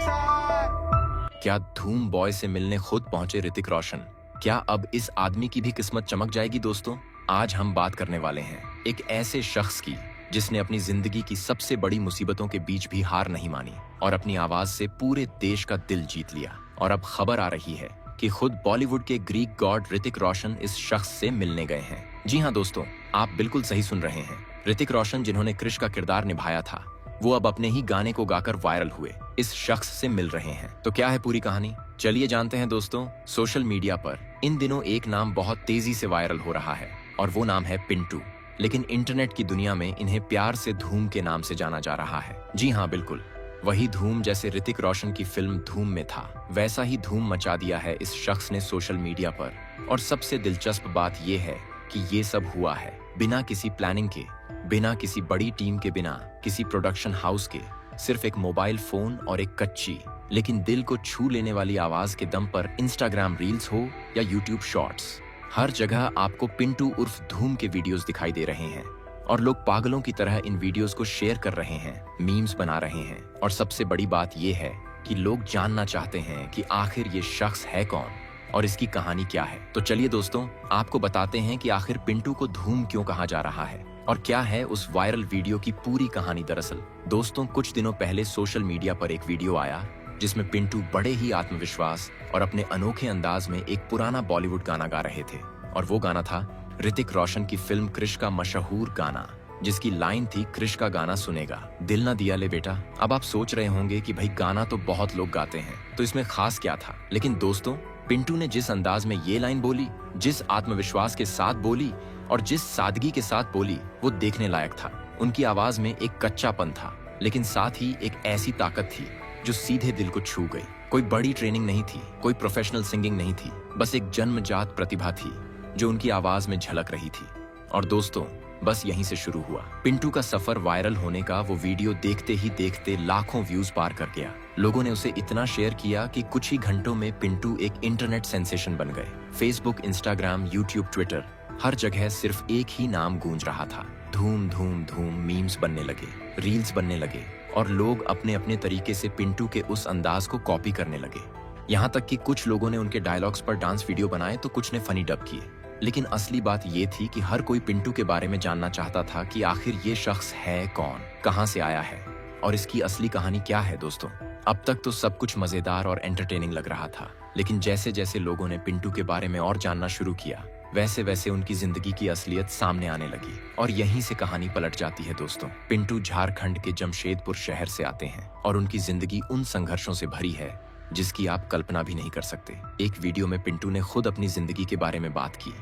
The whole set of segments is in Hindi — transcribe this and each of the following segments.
क्या धूम बॉय से मिलने खुद पहुंचे ऋतिक रोशन? क्या अब इस आदमी की भी किस्मत चमक जाएगी दोस्तों? आज हम बात करने वाले हैं एक ऐसे शख्स की जिसने अपनी जिंदगी की सबसे बड़ी मुसीबतों के बीच भी हार नहीं मानी और अपनी आवाज से पूरे देश का दिल जीत लिया। और अब खबर आ रही है कि खुद बॉलीवुड के ग्रीक गॉड ऋतिक रोशन इस शख्स से मिलने गए हैं। जी हाँ दोस्तों, आप बिल्कुल सही सुन रहे हैं। ऋतिक रोशन जिन्होंने क्रिश का किरदार निभाया था, वो अब अपने ही गाने को गाकर वायरल हुए इस शख्स से मिल रहे हैं। तो क्या है पूरी कहानी, चलिए जानते हैं दोस्तों। सोशल मीडिया पर इन दिनों एक नाम बहुत तेजी से वायरल हो रहा है और वो नाम है पिंटू। लेकिन इंटरनेट की दुनिया में इन्हें प्यार से धूम के नाम से जाना जा रहा है। जी हाँ बिल्कुल, वही धूम जैसे ऋतिक रोशन की फिल्म धूम में था, वैसा ही धूम मचा दिया है इस शख्स ने सोशल मीडिया पर। और सबसे दिलचस्प बात यह है कि ये सब हुआ है बिना किसी प्लानिंग के, बिना किसी बड़ी टीम के, बिना किसी प्रोडक्शन हाउस के। सिर्फ एक मोबाइल फोन और एक कच्ची लेकिन दिल को छू लेने वाली आवाज के दम पर इंस्टाग्राम रील्स हो या यूट्यूब शॉर्ट्स, हर जगह आपको पिंटू उर्फ धूम के वीडियोस दिखाई दे रहे हैं। और लोग पागलों की तरह इन वीडियोस को शेयर कर रहे हैं, मीम्स बना रहे हैं। और सबसे बड़ी बात यह है कि लोग जानना चाहते हैं कि आखिर ये शख्स है कौन और इसकी कहानी क्या है। तो चलिए दोस्तों, आपको बताते हैं कि आखिर पिंटू को धूम क्यों कहा जा रहा है और क्या है उस वायरल वीडियो की पूरी कहानी। दरअसल दोस्तों, कुछ दिनों पहले सोशल मीडिया पर एक वीडियो आया जिसमें पिंटू बड़े ही आत्मविश्वास और अपने अनोखे अंदाज में एक पुराना बॉलीवुड गाना गा रहे थे। और वो गाना था ऋतिक रोशन की फिल्म क्रिश का मशहूर गाना, जिसकी लाइन थी, क्रिश का गाना सुनेगा दिल ना दिया ले बेटा। अब आप सोच रहे होंगे कि भाई गाना तो बहुत लोग गाते हैं, तो इसमें खास क्या था। लेकिन दोस्तों, पिंटू ने जिस अंदाज में ये लाइन बोली, जिस आत्मविश्वास के साथ बोली और जिस सादगी के साथ बोली, वो देखने लायक था। उनकी आवाज में एक कच्चापन था, लेकिन साथ ही एक ऐसी ताकत थी जो सीधे दिल को छू गई। कोई बड़ी ट्रेनिंग नहीं थी, कोई प्रोफेशनल सिंगिंग नहीं थी, बस एक जन्मजात प्रतिभा थी जो उनकी आवाज में झलक रही थी। और दोस्तों, बस यहीं से शुरू हुआ पिंटू का सफर। वायरल होने का वो वीडियो देखते ही देखते लाखों व्यूज पार कर गया। लोगों ने उसे इतना शेयर किया कि कुछ ही घंटों में पिंटू एक इंटरनेट सेंसेशन बन गए। फेसबुक, इंस्टाग्राम, यूट्यूब, ट्विटर, हर जगह सिर्फ एक ही नाम गूंज रहा था, धूम धूम धूम। मीम्स बनने लगे, रील्स बनने लगे और लोग अपने अपने तरीके से पिंटू के उस अंदाज को कॉपी करने लगे। यहाँ तक कि कुछ लोगों ने उनके डायलॉग्स पर डांस वीडियो बनाए तो कुछ ने फनी डब किए। लेकिन असली बात ये थी कि हर कोई पिंटू के बारे में जानना चाहता था कि आखिर ये शख्स है कौन, कहां से आया है और इसकी असली कहानी क्या है। दोस्तों, अब तक तो सब कुछ मजेदार और एंटरटेनिंग लग रहा था, लेकिन जैसे जैसे लोगों ने पिंटू के बारे में और जानना शुरू किया, वैसे वैसे उनकी जिंदगी की असलियत सामने आने लगी और यहीं से कहानी पलट जाती है। दोस्तों, पिंटू झारखंड के जमशेदपुर शहर से आते हैं और उनकी जिंदगी उन संघर्षों से भरी है जिसकी आप कल्पना भी नहीं कर सकते। एक वीडियो में पिंटू ने खुद अपनी जिंदगी के बारे में बात की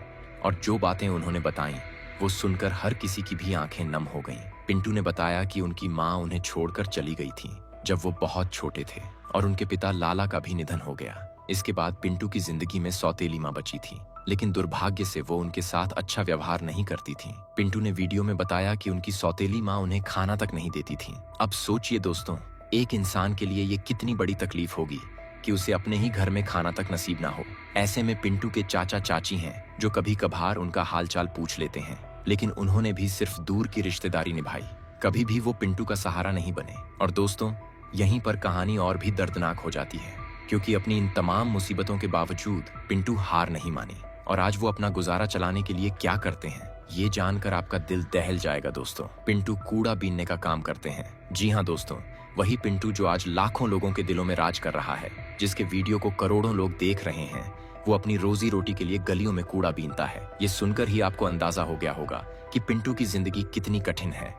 और जो बातें उन्होंने बताई वो सुनकर हर किसी की भी आंखें नम हो गईं। पिंटू ने बताया कि उनकी माँ उन्हें छोड़कर चली गई थी जब वो बहुत छोटे थे और उनके पिता लाला का भी निधन हो गया। इसके बाद पिंटू की जिंदगी में सौतेली माँ बची थी, लेकिन दुर्भाग्य से वो उनके साथ अच्छा व्यवहार नहीं करती थी। पिंटू ने वीडियो में बताया कि उनकी सौतेली माँ उन्हें खाना तक नहीं देती थी। अब सोचिए दोस्तों, एक इंसान के लिए ये कितनी बड़ी तकलीफ होगी कि उसे अपने ही घर में खाना तक नसीब ना हो। ऐसे में पिंटू के चाचा चाची हैं जो कभी कभार उनका हालचाल पूछ लेते हैं, लेकिन उन्होंने भी सिर्फ दूर की रिश्तेदारी निभाई, कभी भी वो पिंटू का सहारा नहीं बने। और दोस्तों, यहीं पर कहानी और भी दर्दनाक हो जाती है, क्योंकि अपनी इन तमाम मुसीबतों के बावजूद पिंटू हार नहीं मानी और आज वो अपना गुजारा चलाने के लिए क्या करते हैं, ये जानकर आपका दिल दहल जाएगा। दोस्तों, पिंटू कूड़ा बीनने का काम करते हैं। जी हाँ दोस्तों, वही पिंटू जो आज लाखों लोगों के दिलों में राज कर रहा है, जिसके वीडियो को करोड़ों लोग देख रहे हैं, वो अपनी रोजी रोटी के लिए गलियों में कूड़ा बीनता है। ये सुनकर ही आपको अंदाजा हो गया होगा कि पिंटू की जिंदगी कितनी कठिन है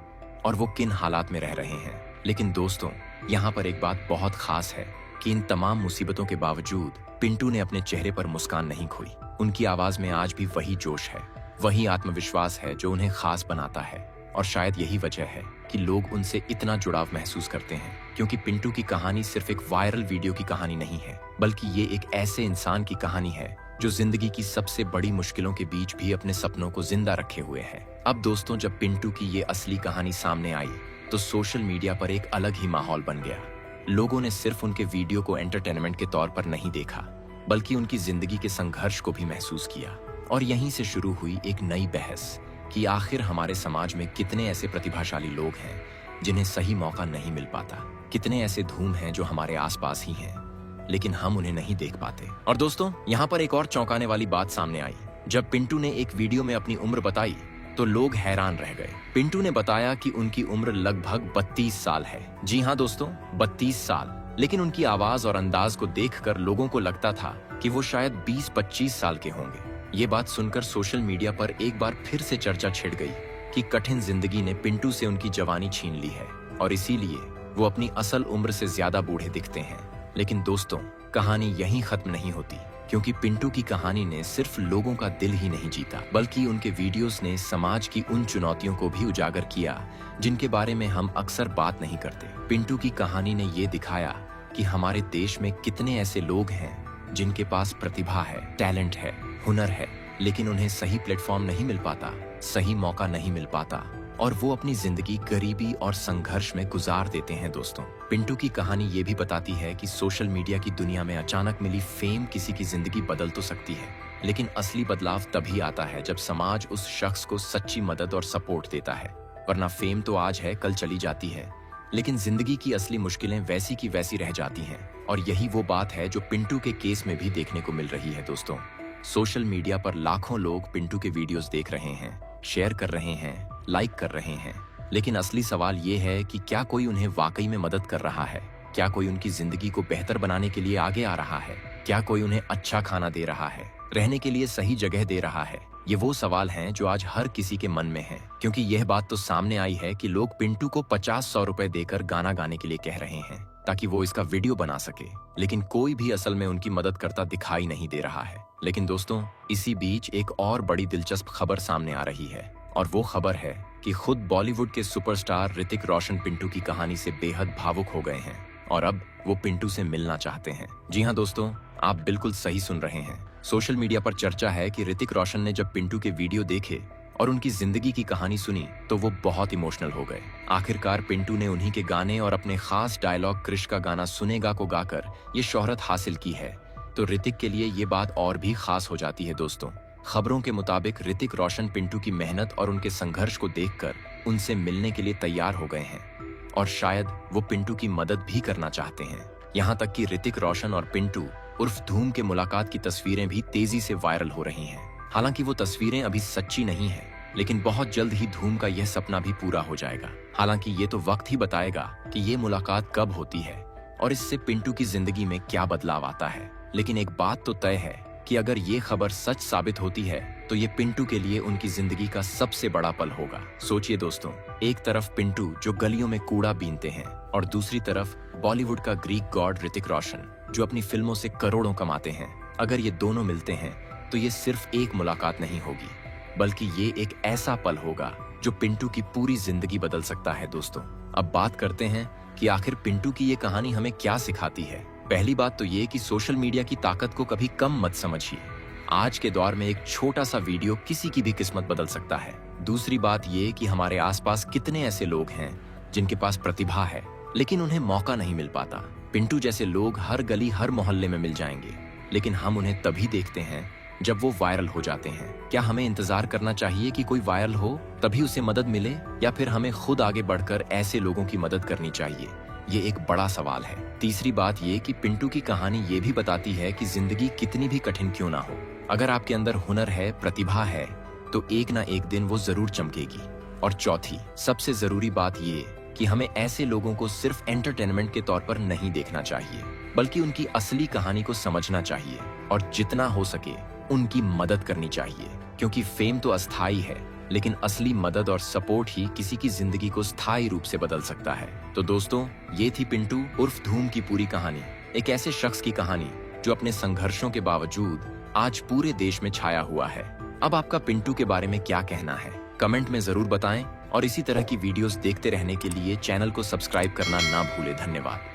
और वो किन हालात में रह रहे हैं। लेकिन दोस्तों, यहाँ पर एक बात बहुत खास है कि इन तमाम मुसीबतों के बावजूद पिंटू ने अपने चेहरे पर मुस्कान नहीं खोई। उनकी आवाज में आज भी वही जोश है, वही आत्मविश्वास है जो उन्हें खास बनाता है। और शायद यही वजह है कि लोग उनसे इतना जुड़ाव महसूस करते हैं, क्योंकि पिंटू की कहानी सिर्फ एक वायरल वीडियो की कहानी नहीं है, बल्कि ये एक ऐसे इंसान की कहानी है जो जिंदगी की सबसे बड़ी मुश्किलों के बीच भी अपने सपनों को जिंदा रखे हुए है। अब दोस्तों, जब पिंटू की ये असली कहानी सामने आई तो सोशल मीडिया पर एक अलग ही माहौल बन गया। लोगों ने सिर्फ उनके वीडियो को एंटरटेनमेंट के तौर पर नहीं देखा, बल्कि उनकी जिंदगी के संघर्ष को भी महसूस किया। और यहीं से शुरू हुई एक नई बहस कि आखिर हमारे समाज में कितने ऐसे प्रतिभाशाली लोग हैं जिन्हें सही मौका नहीं मिल पाता। कितने ऐसे धूम हैं जो हमारे आसपास ही हैं, लेकिन हम उन्हें नहीं देख पाते। और दोस्तों, यहाँ पर एक और चौंकाने वाली बात सामने आई। जब पिंटू ने एक वीडियो में अपनी उम्र बताई तो लोग हैरान रह गए। पिंटू ने बताया कि उनकी उम्र लगभग 32 साल है। जी हाँ दोस्तों, 32 साल। लेकिन उनकी आवाज और अंदाज को देखकर लोगों को लगता था कि वो शायद 20-25 साल के होंगे। ये बात सुनकर सोशल मीडिया पर एक बार फिर से चर्चा छिड़ गई कि कठिन जिंदगी ने पिंटू से उनकी जवानी छीन ली है और इसीलिए वो अपनी असल उम्र से ज्यादा बूढ़े दिखते हैं। लेकिन दोस्तों, कहानी यहीं खत्म नहीं होती, क्योंकि पिंटू की कहानी ने सिर्फ लोगों का दिल ही नहीं जीता, बल्कि उनके वीडियोस ने समाज की उन चुनौतियों को भी उजागर किया जिनके बारे में हम अक्सर बात नहीं करते। पिंटू की कहानी ने ये दिखाया कि हमारे देश में कितने ऐसे लोग हैं जिनके पास प्रतिभा है, टैलेंट है, हुनर है, लेकिन उन्हें सही प्लेटफॉर्म नहीं मिल पाता, सही मौका नहीं मिल पाता और वो अपनी जिंदगी गरीबी और संघर्ष में गुजार देते हैं। दोस्तों, पिंटू की कहानी ये भी बताती है कि सोशल मीडिया की दुनिया में अचानक मिली फेम किसी की जिंदगी बदल तो सकती है, लेकिन असली बदलाव तभी आता है जब समाज उस शख्स को सच्ची मदद और सपोर्ट देता है। वरना फेम तो आज है, कल चली जाती है, लेकिन जिंदगी की असली मुश्किलें वैसी की वैसी रह जाती हैं। और यही वो बात है जो पिंटू के केस में भी देखने को मिल रही है। दोस्तों, सोशल मीडिया पर लाखों लोग पिंटू के वीडियोस देख रहे हैं, शेयर कर रहे हैं, लाइक कर रहे हैं, लेकिन असली सवाल ये है कि क्या कोई उन्हें वाकई में मदद कर रहा है? क्या कोई उनकी जिंदगी को बेहतर बनाने के लिए आगे आ रहा है? क्या कोई उन्हें अच्छा खाना दे रहा है, रहने के लिए सही जगह दे रहा है? ये वो सवाल हैं जो आज हर किसी के मन में हैं, क्योंकि यह बात तो सामने आई है कि लोग पिंटू को 50-100 रुपए देकर गाना गाने के लिए कह रहे हैं ताकि वो इसका वीडियो बना सके, लेकिन कोई भी असल में उनकी मदद करता दिखाई नहीं दे रहा है। लेकिन दोस्तों, इसी बीच एक और बड़ी दिलचस्प खबर सामने आ रही है और वो खबर है कि खुद बॉलीवुड के सुपरस्टार ऋतिक रोशन पिंटू की कहानी से बेहद भावुक हो गए हैं और अब वो पिंटू से मिलना चाहते हैं। जी हाँ दोस्तों, आप बिल्कुल सही सुन रहे हैं। सोशल मीडिया पर चर्चा है कि ऋतिक रोशन ने जब पिंटू के वीडियो देखे और उनकी जिंदगी की कहानी सुनी तो वो बहुत इमोशनल हो गए। आखिरकार पिंटू ने उन्हीं के गाने और अपने खास डायलॉग क्रिश का गाना सुनेगा को गाकर ये शोहरत हासिल की है, तो ऋतिक के लिए ये बात और भी खास हो जाती है। दोस्तों, खबरों के मुताबिक ऋतिक रोशन पिंटू की मेहनत और उनके संघर्ष को देखकर उनसे मिलने के लिए तैयार हो गए हैं और शायद वो पिंटू की मदद भी करना चाहते हैं। यहाँ तक कि ऋतिक रोशन और पिंटू उर्फ धूम के मुलाकात की तस्वीरें भी तेजी से वायरल हो रही हैं। हालांकि वो तस्वीरें अभी सच्ची नहीं है, लेकिन बहुत जल्द ही धूम का यह सपना भी पूरा हो जाएगा। हालांकि ये तो वक्त ही बताएगा कि ये मुलाकात कब होती है और इससे पिंटू की जिंदगी में क्या बदलाव आता है। लेकिन एक बात तो तय है कि अगर ये खबर सच साबित होती है तो ये पिंटू के लिए उनकी जिंदगी का सबसे बड़ा पल होगा। सोचिए दोस्तों, एक तरफ पिंटू जो गलियों में कूड़ा बीनते हैं और दूसरी तरफ बॉलीवुड का ग्रीक गॉड ऋतिक रोशन जो अपनी फिल्मों से करोड़ों कमाते हैं। अगर ये दोनों मिलते हैं तो ये सिर्फ एक मुलाकात नहीं होगी, बल्कि ये एक ऐसा पल होगा जो पिंटू की पूरी जिंदगी बदल सकता है। दोस्तों, अब बात करते हैं कि आखिर पिंटू की ये कहानी हमें क्या सिखाती है। पहली बात तो ये कि सोशल मीडिया की ताकत को कभी कम मत समझिए। आज के दौर में एक छोटा सा वीडियो किसी की भी किस्मत बदल सकता है। दूसरी बात ये कि हमारे आसपास कितने ऐसे लोग हैं जिनके पास प्रतिभा है, लेकिन उन्हें मौका नहीं मिल पाता। पिंटू जैसे लोग हर गली हर मोहल्ले में मिल जाएंगे, लेकिन हम उन्हें तभी देखते हैं जब वो वायरल हो जाते हैं। क्या हमें इंतजार करना चाहिए कि कोई वायरल हो तभी उसे मदद मिले, या फिर हमें खुद आगे बढ़कर ऐसे लोगों की मदद करनी चाहिए? ये एक बड़ा सवाल है। तीसरी बात ये कि पिंटू की कहानी ये भी बताती है कि जिंदगी कितनी भी कठिन क्यों ना हो, अगर आपके अंदर हुनर है, प्रतिभा है, तो एक ना एक दिन वो जरूर चमकेगी। और चौथी सबसे जरूरी बात ये कि हमें ऐसे लोगों को सिर्फ एंटरटेनमेंट के तौर पर नहीं देखना चाहिए, बल्कि उनकी असली कहानी को समझना चाहिए और जितना हो सके उनकी मदद करनी चाहिए। क्योंकि फेम तो अस्थायी है, लेकिन असली मदद और सपोर्ट ही किसी की जिंदगी को स्थायी रूप से बदल सकता है। तो दोस्तों, ये थी पिंटू उर्फ धूम की पूरी कहानी। एक ऐसे शख्स की कहानी जो अपने संघर्षों के बावजूद आज पूरे देश में छाया हुआ है। अब आपका पिंटू के बारे में क्या कहना है, कमेंट में जरूर बताएं और इसी तरह की वीडियोस देखते रहने के लिए चैनल को सब्सक्राइब करना ना भूलें। धन्यवाद।